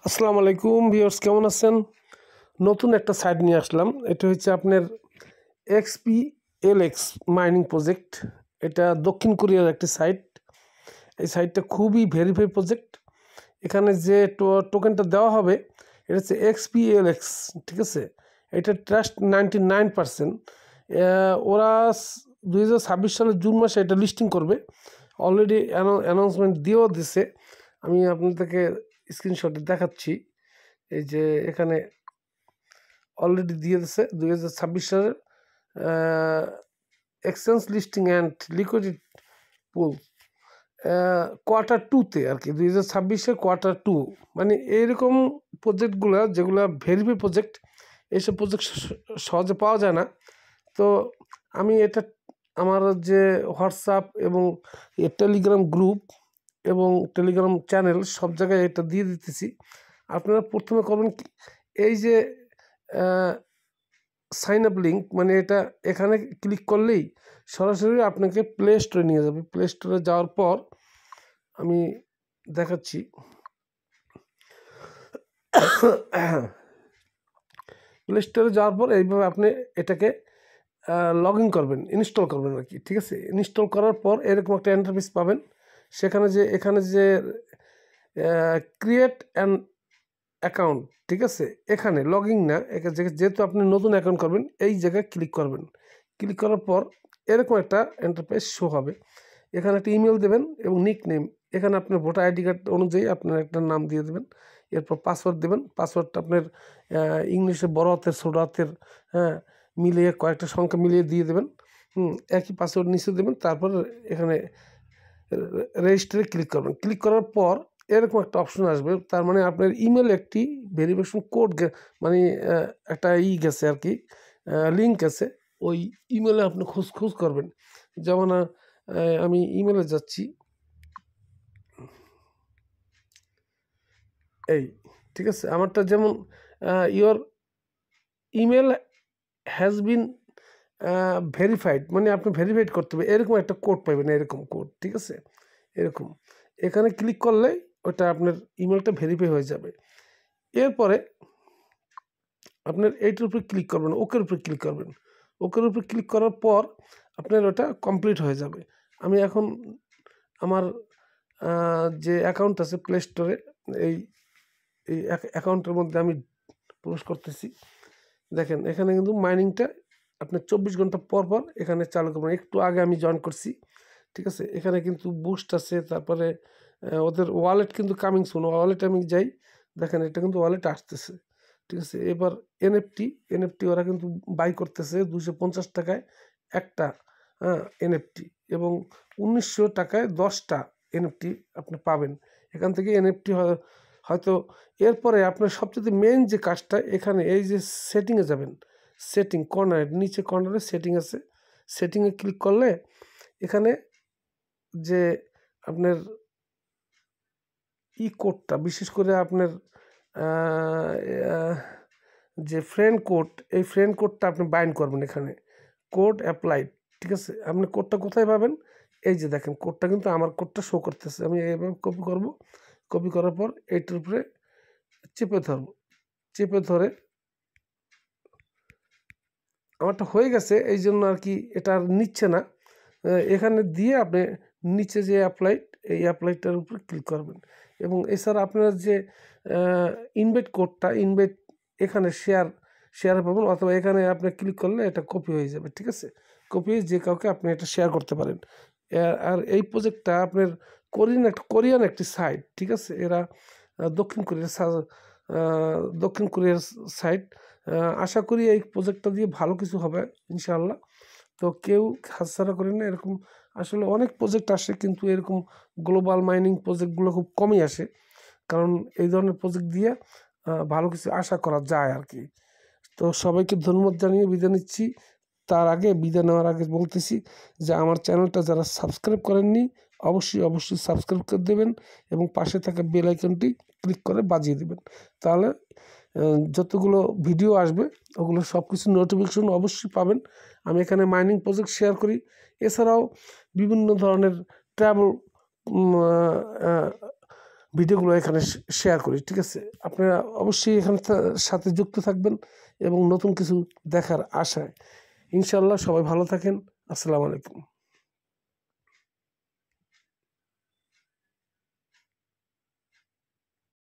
আসসালামু আলাইকুম ভিউয়ার্স, কেমন আছেন? নতুন একটা সাইট নিয়ে আসলাম। এটা হচ্ছে আপনার XPLX মাইনিং প্রজেক্ট। এটা দক্ষিণ কোরিয়ার একটি সাইট। এই সাইটটা খুবই ভেরিফাই প্রজেক্ট। এখানে যে টোকেনটা দেওয়া হবে এটা হচ্ছে XPLX, ঠিক আছে? এটা ট্রাস্ট 99%। ওরা 2026 সালের জুন মাসে এটা লিস্টিং করবে। অলরেডি অ্যানাউন্সমেন্ট দিয়েও দিছে। আমি আপনাদেরকে স্ক্রিনশটে দেখাচ্ছি। এই যে এখানে অলরেডি দিয়ে দিচ্ছে 2026 সালের exchange listing and liquidity pool quarter 2-তে আর কি, 2026-এর কোয়ার্টার 2। মানে এইরকম প্রজেক্টগুলো যেগুলো ভেরিফাই প্রজেক্ট, এইসব প্রজেক্ট সহজে পাওয়া যায় না। তো আমি এটা আমার যে হোয়াটসঅ্যাপ এবং টেলিগ্রাম গ্রুপ এবং টেলিগ্রাম চ্যানেল সব জায়গায় এটা দিয়ে দিতেছি। আপনারা প্রথমে করবেন এই যে সাইন আপ লিঙ্ক, মানে এটা এখানে ক্লিক করলেই সরাসরি আপনাকে প্লে স্টোরে নিয়ে যাবে। প্লে স্টোরে যাওয়ার পর আমি দেখাচ্ছি। প্লে স্টোরে যাওয়ার পর এইভাবে আপনি এটাকে লগ ইন করবেন, ইনস্টল করবেন আর কি, ঠিক আছে? ইনস্টল করার পর এরকম একটা ইন্টারফেস পাবেন। সেখানে যে এখানে যে ক্রিয়েট অ্যান অ্যাকাউন্ট, ঠিক আছে? এখানে লগ ইন না, যেহেতু আপনি নতুন অ্যাকাউন্ট করবেন এই জায়গায় ক্লিক করবেন। ক্লিক করার পর এরকম একটা ইন্টারফেস শো হবে। এখানে একটা ইমেল দেবেন এবং নিক নেম। এখানে আপনার ভোটার আইডি কার্ড অনুযায়ী আপনার একটা নাম দিয়ে দেবেন। এরপর পাসওয়ার্ড দেবেন। পাসওয়ার্ডটা আপনার ইংলিশে বড় হাতের ছোটো হাতের মিলিয়ে কয়েকটা সংখ্যা মিলিয়ে দিয়ে দেবেন। একই পাসওয়ার্ড নিচে দেবেন। তারপর এখানে রেজিস্টারে ক্লিক করবেন। ক্লিক করার পর এরকম একটা অপশন আসবে। তার মানে আপনার ইমেল একটি ভেরিফিকেশন কোড মানে একটা গেছে আর কি, লিঙ্ক আছে। ওই ইমেলে আপনি খোঁজ করবেন। যেমন আমি ইমেলে যাচ্ছি, এই ঠিক আছে। আমারটা যেমন your email has been verified, মানে আপনি ভেরিফাইড করতে হবে, এরকম একটা কোড পাবেন, এরকম কোড, ঠিক আছে? এরকম এখানে ক্লিক করলে ওটা আপনার ইমেলটা ভেরিফাই হয়ে যাবে। এরপরে আপনার এইটার উপরে ক্লিক করবেন, ওকের উপরে ক্লিক করবেন। ওকের উপরে ক্লিক করার পর আপনার ওটা কমপ্লিট হয়ে যাবে। আমি এখন আমার যে অ্যাকাউন্ট আছে প্লে স্টোরে, এই এই অ্যাকাউন্টের মধ্যে আমি প্রবেশ করতেছি। দেখেন এখানে কিন্তু মাইনিংটা আপনার 24 ঘন্টা পর পর এখানে চালু করবেন। একটু আগে আমি জয়েন করছি, ঠিক আছে? এখানে কিন্তু বুস্ট আছে, তারপরে ওদের ওয়ালেট কিন্তু কামিং সুন। ওয়ালেটে আমি যাই, দেখেন এটা কিন্তু ওয়ালেট আসতেছে, ঠিক আছে? এবার এনএফটি ওরা কিন্তু বাই করতেছে 250 টাকায় একটা এনএফটি, এবং 1900 টাকায় 10টা এনএফটি আপনি পাবেন এখান থেকে। এনএফটি হয়তো এরপরে আপনার সবচেয়ে মেন যে কাজটা, এখানে এই যে সেটিংয়ে যাবেন। সেটিং কর্নার, নিচে কর্নারে সেটিং আছে। সেটিংয়ে ক্লিক করলে এখানে যে আপনার কোডটা, বিশেষ করে আপনার যে ফ্রেন্ড কোড, এই ফ্রেন্ড কোডটা আপনি বাইন্ড করবেন এখানে। কোড অ্যাপ্লাইড, ঠিক আছে? আপনি কোডটা কোথায় পাবেন? এই যে দেখেন কোডটা কিন্তু আমার কোডটা শো করতেছে। আমি এইভাবে কপি করব। কপি করার পর এইটার উপরে চেপে ধরব। চেপে ধরে আমারটা হয়ে গেছে, এই জন্য আর কি এটা আর নিচ্ছে না। এখানে দিয়ে আপনি নিচে যে অ্যাপ্লাইড, এই অ্যাপ্লাইডটার উপরে ক্লিক করবেন। এবং এছাড়া আপনার যে ইনভাইট কোডটা, ইনভাইট এখানে শেয়ার পাবেন, অথবা এখানে আপনি ক্লিক করলে এটা কপি হয়ে যাবে, ঠিক আছে? কপি হয়ে যে কাউকে আপনি এটা শেয়ার করতে পারেন। আর এই প্রজেক্টটা আপনার কোরিয়ান একটি সাইট, ঠিক আছে? এরা দক্ষিণ কোরিয়ার সাইট। আশা করি এই প্রজেক্টটা দিয়ে ভালো কিছু হবে ইনশাআল্লাহ। তো কেউ হাতছাড়া করেন না। এরকম আসলে অনেক প্রজেক্ট আসে, কিন্তু এরকম গ্লোবাল মাইনিং প্রজেক্টগুলো খুব কমই আসে, কারণ এই ধরনের প্রজেক্ট দিয়ে ভালো কিছু আশা করা যায় আর কি। তো সবাইকে ধন্যবাদ জানিয়ে বিদায় নিচ্ছি। তার আগে বিদায় নেওয়ার আগে বলতেছি যে আমার চ্যানেলটা যারা সাবস্ক্রাইব করেননি অবশ্যই সাবস্ক্রাইব করে দেবেন, এবং পাশে থাকা বেল আইকনটি ক্লিক করে বাজিয়ে দেবেন। তাহলে যতগুলো ভিডিও আসবে ওগুলো সব কিছু নোটিফিকেশন অবশ্যই পাবেন। আমি এখানে মাইনিং প্রজেক্ট শেয়ার করি। এছাড়াও বিভিন্ন ধরনের ট্রাভেল ভিডিওগুলো এখানে শেয়ার করি, ঠিক আছে? আপনারা অবশ্যই এখানে সাথে যুক্ত থাকবেন এবং নতুন কিছু দেখার আশায়। ইনশাআল্লাহ সবাই ভালো থাকেন। আসসালামু আলাইকুম।